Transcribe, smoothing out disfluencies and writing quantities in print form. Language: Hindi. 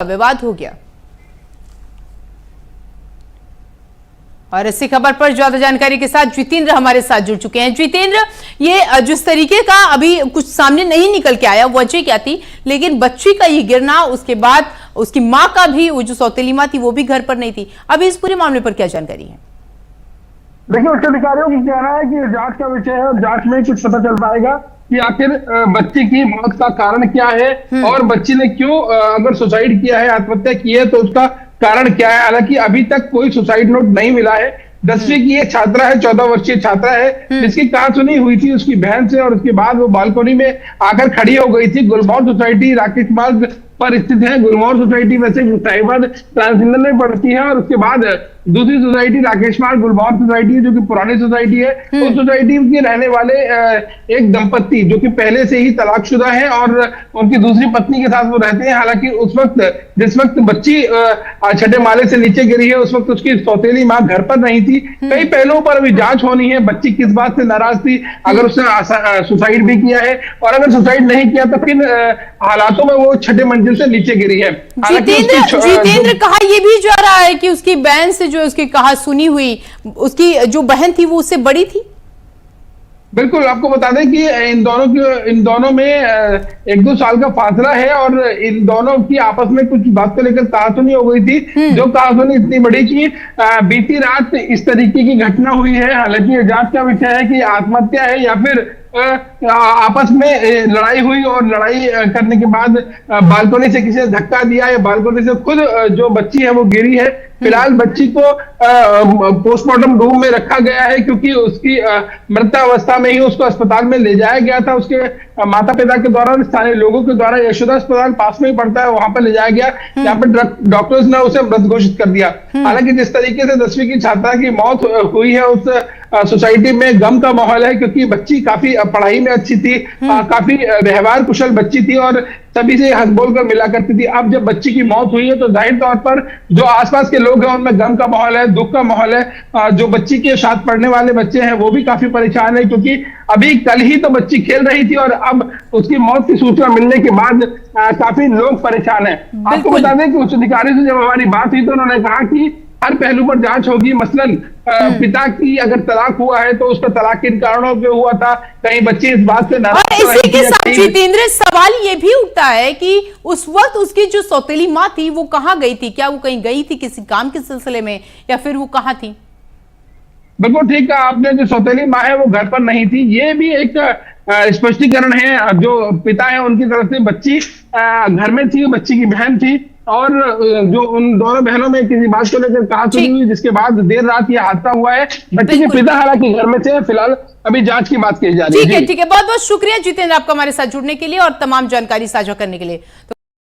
विवाद हो गया। और इसी खबर पर ज्यादा जानकारी के साथ जितेंद्र हमारे साथ जुड़ चुके हैं। जितेंद्र, ये जिस तरीके का अभी कुछ सामने नहीं निकल के आया वजह क्या थी, लेकिन बच्ची का ये गिरना, उसके बाद उसकी मां का भी, वो जो सौतेली मां थी वो भी घर पर नहीं थी, अभी इस पूरे मामले पर क्या जानकारी है? देखिए, उच्च अधिकारियों का कहना है कि जांच का विषय है और जांच में कुछ पता चल पाएगा कि आखिर बच्ची की मौत का कारण क्या है और बच्ची ने क्यों अगर सुसाइड किया है, आत्महत्या की है, तो उसका कारण क्या है। हालांकि अभी तक कोई सुसाइड नोट नहीं मिला है। 10वीं की ये छात्रा है, 14 वर्षीय छात्रा है, जिसकी कहासुनी हुई थी उसकी बहन से और उसके बाद वो बालकनी में आकर खड़ी हो गई थी। गुलमोहर सोसाइटी राकेश मार्ग पर स्थित है। गुलमोहर सोसाइटी वैसे साहिबाद ट्रांसजेंडर में पड़ती है और उसके बाद दूसरी सोसाइटी राकेश मार्ग गुलमोहर सोसाइटी है, जो कि पुरानी सोसाइटी है। उस सोसाइटी के रहने वाले एक दंपत्ति जो कि पहले से ही तलाकशुदा है और उनकी दूसरी पत्नी के साथ वो रहते हैं। हालांकि उस वक्त जिस वक्त बच्ची छठे माले से नीचे गिरी है, उस वक्त उसकी सौतेली मां घर पर नहीं थी। कई पहलुओं पर अभी जांच होनी है। बच्ची किस बात से नाराज थी, अगर उसने सुसाइड भी किया है और अगर सुसाइड नहीं किया तो किन हालातों में वो छठे मंजिल से नीचे गिरी है। जितेंद्र कहा यह भी जा रहा है कि उसकी बहन से जो उसकी कहा सुनी हुई, उसकी जो बहन थी वो उससे बड़ी थी। बिल्कुल, आपको बता दें कि इन दोनों में 1-2 साल का फासला है और इन दोनों की आपस में कुछ बात को लेकर कहासुनी हो गई थी, जो कहासुनी इतनी बड़ी कि बीती रात इस तरीके की घटना हुई है। हालांकि जांच का विषय है कि आत्महत्या है या फिर आपस में लड़ाई हुई और लड़ाई करने के बाद बालकनी से किसी ने धक्का दिया या बालकनी से खुद जो बच्ची है वो गिरी है। फिलहाल बच्ची को पोस्टमार्टम रूम में रखा गया है, क्योंकि उसकी मृतावस्था में ही उसको अस्पताल में ले जाया गया था। उसके माता पिता के द्वारा, स्थानीय लोगों के द्वारा, यशोदा अस्पताल पास में ही पड़ता है, वहां पर ले जाया गया। यहाँ पर डॉक्टर्स ने उसे मृत घोषित कर दिया। हालांकि जिस तरीके से 10वीं की छात्रा की मौत हुई है, उस सोसाइटी में गम का माहौल है, क्योंकि बच्ची काफी पढ़ाई में अच्छी थी, काफी व्यवहार कुशल बच्ची थी और सभी से हंस बोल कर मिला करती थी। अब जब बच्ची की मौत हुई है तो जाहिर तौर पर जो आसपास के लोग हैं उनमें गम का माहौल है, दुख का माहौल है। जो बच्ची के साथ पढ़ने वाले बच्चे हैं वो भी काफी परेशान है, क्योंकि अभी कल ही तो बच्ची खेल रही थी और अब उसकी मौत की सूचना मिलने के बाद काफी लोग परेशान है। आपको बता दें कि उच्च अधिकारी से जब हमारी बात हुई तो उन्होंने कहा कि हर पहलू पर जांच होगी। मसलन पिता की अगर तलाक हुआ है तो उसका तलाक किन कारणों पे हुआ था, कहीं बच्ची इस बात से नाराज। इसी के साथ जितेंद्र, सवाल ये भी उठता है कि उस वक्त उसकी जो सौतेली मां थी वो कहाँ गई थी? क्या वो कहीं गई थी किसी काम के सिलसिले में, या फिर वो कहाँ थी? बिल्कुल ठीक कहा आपने, जो सौतेली मां है वो घर पर नहीं थी। ये भी एक स्पष्टीकरण है जो पिता है उनकी तरफ से। बच्ची घर में थी, बच्ची की बहन थी और जो उन दोनों बहनों में किसी बात को लेकर कहासुनी हुई, जिसके बाद देर रात यह हादसा हुआ है। बच्ची के पिता हालांकि घर में थे। फिलहाल अभी जांच की बात की जा रही है। ठीक है, बहुत बहुत शुक्रिया जितेंद्र आपका हमारे साथ जुड़ने के लिए और तमाम जानकारी साझा करने के लिए।